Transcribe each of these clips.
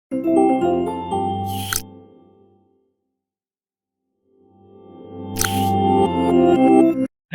High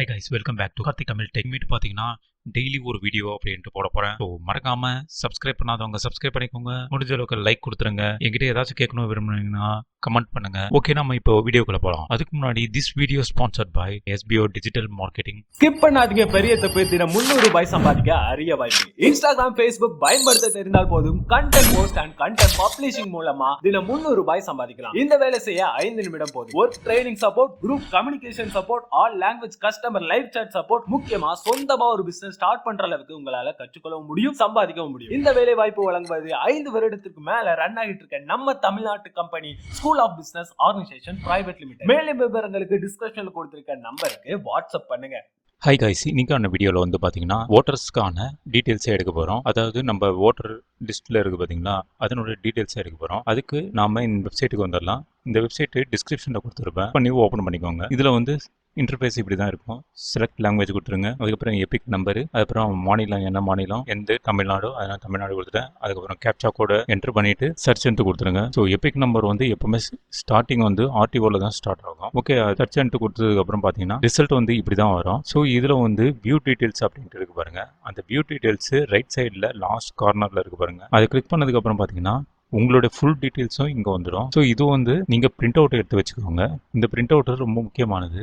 guys, welcome back to Karthik Tamil tech meet. பார்த்தீங்கன்னா daily ஒரு video அப்படின்ட்டு போட போகிறேன். ஸோ மறக்காம சப்ஸ்கிரைப் பண்ணாதவங்க சப்ஸ்கிரைப் பண்ணிக்கோங்க. முடிஞ்ச அளவுக்கு லைக் கொடுத்துருங்க. என்கிட்ட ஏதாச்சும் கேட்கணும் விரும்புனீங்கன்னா கமெண்ட் பண்ணுங்க. ஓகே, நம்ம இப்போ வீடியோக்குள்ள போகலாம். அதுக்கு முன்னாடி this video sponsored by SBO digital marketing. Skip பண்ணாதீங்க. பெரிய தப்பு. தினம் ₹300 சம்பாதிக்க அரிய வாய்ப்பு. இன்ஸ்டாகிராம், Facebook பயன்படுத்த தெரிந்தால் போதும். Content post and content publishing மூலமா தினம் ₹300 சம்பாதிக்கலாம். இந்த வேலை செய்ய 5 நிமிடம் போதும். Work training support, group communication support, all language customer live chat support, முக்கியமா சொந்தமா ஒரு பிசினஸ் ஸ்டார்ட் பண்ற அளவுக்கு உங்களால கற்றுக்கொள்ளவும் முடியும், சம்பாதிக்கவும் முடியும். இந்த வேலை வாய்ப்பு வழங்குவது 5 வருடத்திற்கு மேல ரன் ஆகிட்டு இருக்க நம்ம தமிழ்நாட்டு company school of business organization private limited. மேலும் விவரங்களுக்கு டிஸ்கிரிப்ஷன்ல கொடுத்திருக்க நம்பருக்கு வாட்ஸ்அப் பண்ணுங்க. ஹை கைஸ், இன்னைக்கான வீடியோவில் வந்து பார்த்தீங்கன்னா ஓட்டர்ஸ்க்கான டீட்டெயில்ஸே எடுக்க போகிறோம். அதாவது நம்ம ஓட்டர் லிஸ்ட்டில் இருக்குது பார்த்தீங்களா, அதனோட டீட்டெயில்ஸே எடுக்க போகிறோம். அதுக்கு நாம இந்த வெப்சைட்டுக்கு வந்துடலாம். இந்த வெப்சைட்டு டிஸ்கிரிப்ஷனில் கொடுத்துருப்பேன், பண்ணி ஓப்பன் பண்ணிக்கோங்க. இதில் வந்து இன்டர்ஃபேஸ் இப்படி தான் இருக்கும். செலக்ட் லாங்குவேஜ் கொடுத்துருங்க. அதுக்கப்புறம் எபிக் நம்பரு, அதுக்கப்புறம் மாநிலம் என்ன மாநிலம், எந்த தமிழ்நாடு, அதனால் தமிழ்நாடு கொடுத்துட்டேன். அதுக்கப்புறம் கேப்சா கோடை என்ட்ரு பண்ணிட்டு சர்ச் என்ட்டு கொடுத்துருங்க. ஸோ எபிக் நம்பர் வந்து எப்பவுமே ஸ்டார்டிங் வந்து RTOவில் தான் ஸ்டார்ட் ஆகும். ஓகே, சர்ச் என்ட்டு கொடுத்ததுக்கப்புறம் பார்த்தீங்கன்னா ரிசல்ட் வந்து இப்படி தான் வரும். ஸோ இதில் வந்து வியூ டீட்டெயில்ஸ் அப்படின்ட்டு இருக்கு பாருங்க. அந்த வியூ டீட்டெயில்ஸ் ரைட் சைடில் லாஸ்ட் கார்னரில் இருக்கு பாருங்க. அதை கிளிக் பண்ணதுக்கப்புறம் பார்த்தீங்கன்னா உங்களோட ஃபுல் டீட்டெயில்ஸும் இங்கே வந்துடும். ஸோ இது வந்து நீங்கள் பிரிண்ட் அவுட் எடுத்து வச்சுக்கோங்க. இந்த பிரிண்ட் அவுட் ரொம்ப முக்கியமானது.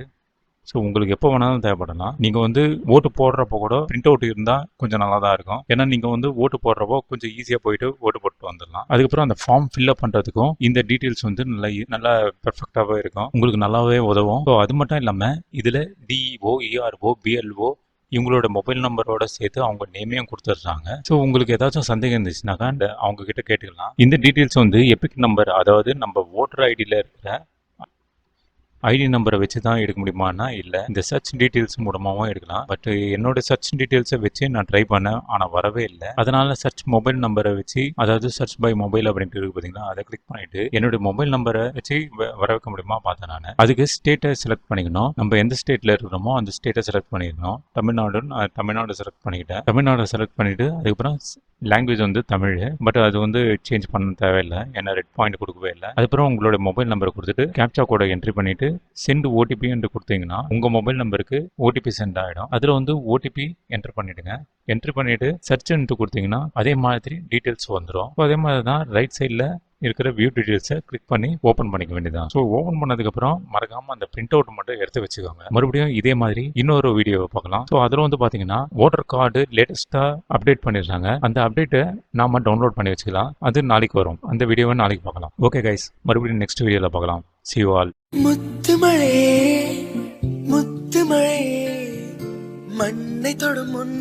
ஸோ உங்களுக்கு எப்போ வேணாலும் தேவைப்படலாம். நீங்கள் வந்து ஓட்டு போடுறப்போ கூட பிரிண்ட் அவுட் இருந்தால் கொஞ்சம் நல்லா தான் இருக்கும். ஏன்னா நீங்கள் வந்து ஓட்டு போடுறப்போ கொஞ்சம் ஈஸியாக போயிட்டு ஓட்டு போட்டு வந்துடலாம். அதுக்கப்புறம் அந்த ஃபார்ம் ஃபில்அப் பண்ணுறதுக்கும் இந்த டீட்டெயில்ஸ் வந்து நல்லா பெர்ஃபெக்டாகவே இருக்கும், உங்களுக்கு நல்லாவே உதவும். ஸோ அது மட்டும் இல்லாமல் இதில் DO, ERO, BLO இவங்களோட மொபைல் நம்பரோட சேர்த்து அவங்க நேமையும் கொடுத்துட்றாங்க. ஸோ உங்களுக்கு ஏதாச்சும் சந்தேகம் இருந்துச்சுனாக்கா அவங்க கிட்ட கேட்டுக்கலாம். இந்த டீட்டெயில்ஸ் வந்து எபிக் நம்பர், அதாவது நம்ம ஓட்டர் ஐடியில் இருக்கிற ஐடி நம்பரை வச்சு தான் எடுக்க முடியுமானா இல்லை, இந்த சர்ச் டீட்டெயில்ஸ் மூலமாகவும் எடுக்கலாம். பட் என்னோட சர்ச் டீட்டெயில்ஸை வச்சு நான் ட்ரை பண்ணேன், ஆனால் வரவே இல்லை. அதனால சர்ச் மொபைல் நம்பரை வச்சு, அதாவது சர்ச் பை மொபைல் அப்படின்ட்டு இருக்கு பார்த்தீங்கன்னா, அதை கிளிக் பண்ணிட்டு என்னோட மொபைல் நம்பரை வச்சு வர வைக்க முடியுமா பார்த்தேன் நான். அதுக்கு ஸ்டேட்டை செலக்ட் பண்ணிக்கணும். நம்ம எந்த ஸ்டேட்டில் இருக்கிறோமோ அந்த ஸ்டேட்டை செலக்ட் பண்ணிக்கணும். தமிழ்நாடு செலக்ட் பண்ணிக்கிட்டேன். தமிழ்நாடு செலக்ட் பண்ணிட்டு அதுக்கப்புறம் லாங்குவேஜ் வந்து தமிழ். பட் அது வந்து சேஞ்ச் பண்ண தேவையில்லை, ஏன்னா ரெட் பாயிண்ட் கொடுக்கவே இல்லை. அதுக்கப்புறம் உங்களோட மொபைல் நம்பரை கொடுத்துட்டு கேப்சா கோடை என்ட்ரி பண்ணிட்டு சென்ட் OTP என்று கொடுத்தீங்கன்னா உங்கள் மொபைல் நம்பருக்கு OTP சென்ட் ஆகிடும். அதில் வந்து OTP என்ட்ரு பண்ணிவிடுங்க. என்ட்ரு பண்ணிவிட்டு சர்ச்ன்ட்டு கொடுத்தீங்கன்னா அதே மாதிரி டீட்டெயில்ஸ் வந்துடும். ஸோ அதே மாதிரி தான் ரைட் சைடில் இருக்கிற வியூ டீட்டெயில்ஸை கிளிக் பண்ணி ஓப்பன் பண்ணிக்க வேண்டியதான். ஸோ ஓப்பன் பண்ணதுக்கப்புறம் மறக்காமல் அந்த பிரிண்ட் அவுட் மட்டும் எடுத்து வச்சுக்கோங்க. மறுபடியும் இதே மாதிரி இன்னொரு வீடியோவை பார்க்கலாம். ஸோ அதில் வந்து பார்த்தீங்கன்னா ஓட்டர் கார்டு லேட்டஸ்ட்டாக அப்டேட் பண்ணிடுறாங்க. அந்த அப்டேட்டை நாம டவுன்லோட் பண்ணி வச்சுக்கலாம். அது நாளைக்கு வரும். அந்த வீடியோவை நாளைக்கு பார்க்கலாம். ஓகே கைஸ், மறுபடியும் நெக்ஸ்ட் வீடியோவில் பார்க்கலாம். See you all. முத்துமழை முத்துமழை மண்ணை தொடும் முன்